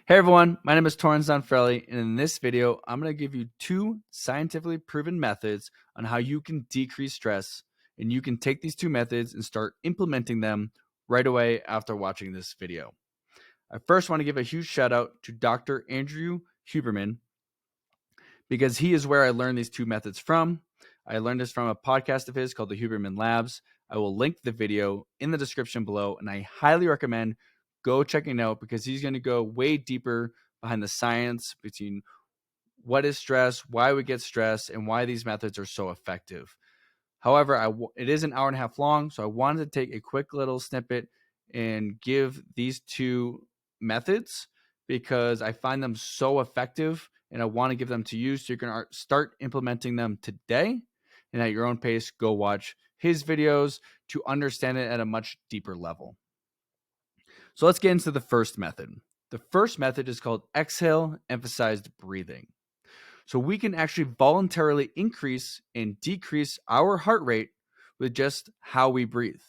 Hey everyone, my name is Torrance Donfrelli, and in this video, I'm going to give you 2 scientifically proven methods on how you can decrease stress, and you can take these 2 methods and start implementing them right away after watching this video. I first want to give a huge shout out to Dr. Andrew Huberman, because he is where I learned these 2 methods from. I learned this from a podcast of his called the Huberman Labs. I will link the video in the description below, and I highly recommend go checking it out because he's going to go way deeper behind the science between what is stress, why we get stressed, and why these methods are so effective. However, it is an hour and a half long, so I wanted to take a quick little snippet and give these 2 methods because I find them so effective and I want to give them to you so you can start implementing them today and at your own pace. Go watch his videos to understand it at a much deeper level. So let's get into the first method. The first method is called exhale emphasized breathing. So we can actually voluntarily increase and decrease our heart rate with just how we breathe.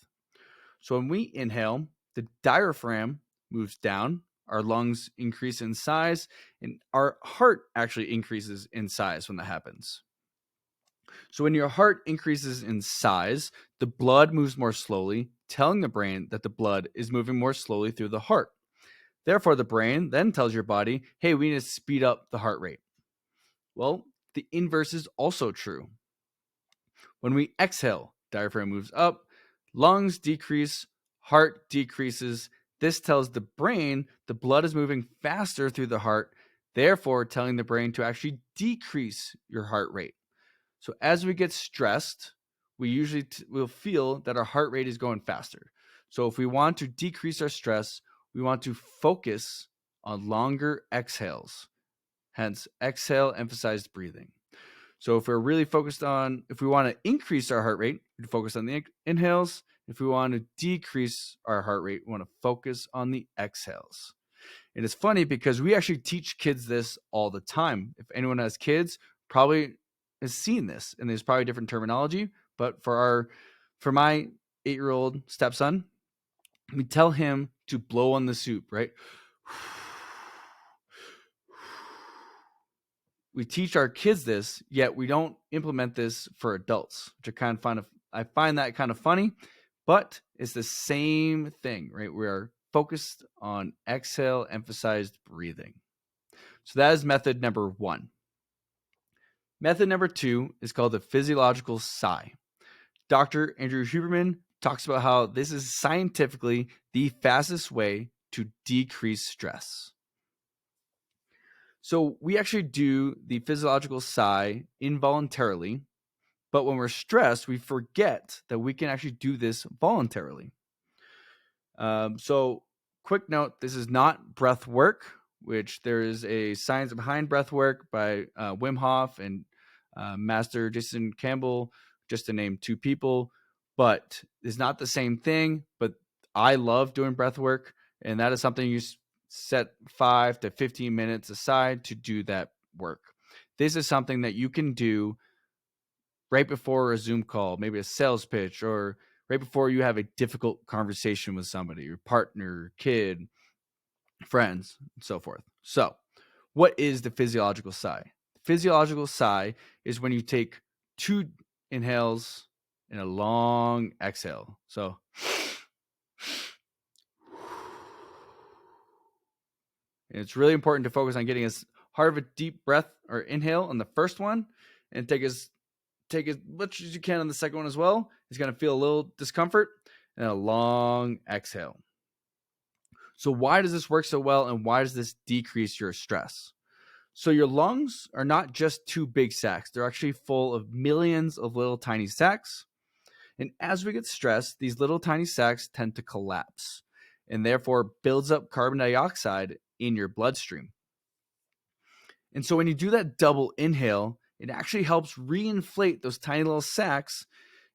So when we inhale, the diaphragm moves down, our lungs increase in size, and our heart actually increases in size when that happens. So when your heart increases in size, the blood moves more slowly, telling the brain that the blood is moving more slowly through the heart. Therefore, the brain then tells your body, hey, we need to speed up the heart rate. Well, the inverse is also true. When we exhale, diaphragm moves up, lungs decrease, heart decreases. This tells the brain the blood is moving faster through the heart, therefore telling the brain to actually decrease your heart rate. So as we get stressed, we usually will feel that our heart rate is going faster. So if we want to decrease our stress, we want to focus on longer exhales. Hence, exhale emphasized breathing. So if we're really focused on, if we want to increase our heart rate, we focus on the inhales. If we want to decrease our heart rate, we want to focus on the exhales. And it's funny because we actually teach kids this all the time. If anyone has kids, probably has seen this, and there's probably different terminology. But for my 8-year-old stepson, we tell him to blow on the soup, right? We teach our kids this, yet we don't implement this for adults, which I find that kind of funny, but it's the same thing, right? We are focused on exhale emphasized breathing. So that is method number 1. Method number 2 is called the physiological sigh. Dr. Andrew Huberman talks about how this is scientifically the fastest way to decrease stress. So we actually do the physiological sigh involuntarily, but when we're stressed, we forget that we can actually do this voluntarily. So quick note, this is not breath work, which there is a science behind breath work by Wim Hof and Master Jason Campbell, just to name 2 people, but it's not the same thing. But I love doing breath work, and that is something you set 5 to 15 minutes aside to do that work. This is something that you can do right before a Zoom call, maybe a sales pitch, or right before you have a difficult conversation with somebody, your partner, kid, friends, and so forth. So what is the physiological sigh? The physiological sigh is when you take 2 inhales and a long exhale. So and it's really important to focus on getting as hard of a deep breath or inhale on the first one, and take as much as you can on the second one as well. It's going to feel a little discomfort, and a long exhale. So why does this work so well, and why does this decrease your stress? So your lungs are not just 2 big sacs. They're actually full of millions of little tiny sacs. And as we get stressed, these little tiny sacs tend to collapse, and therefore builds up carbon dioxide in your bloodstream. And so when you do that double inhale, it actually helps reinflate those tiny little sacs.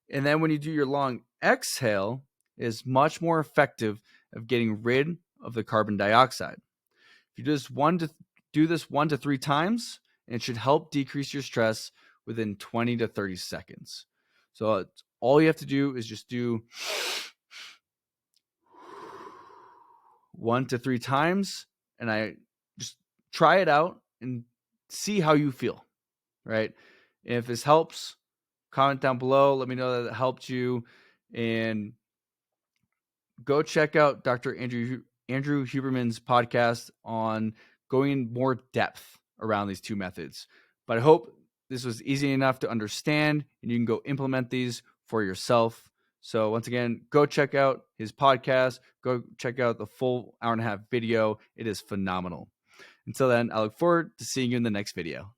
And then when you do your long exhale, it is much more effective of getting rid of the carbon dioxide. If you do this 1 to 3 times, it should help decrease your stress within 20 to 30 seconds. So all you have to do is just do 1 to 3 times, and I try it out and see how you feel, right? If this helps, comment down below. Let me know that it helped you. And go check out Dr. Andrew Huberman's podcast on going in more depth around these two methods. But I hope this was easy enough to understand and you can go implement these for yourself. So once again, go check out his podcast. Go check out the full hour and a half video. It is phenomenal. Until then, I look forward to seeing you in the next video.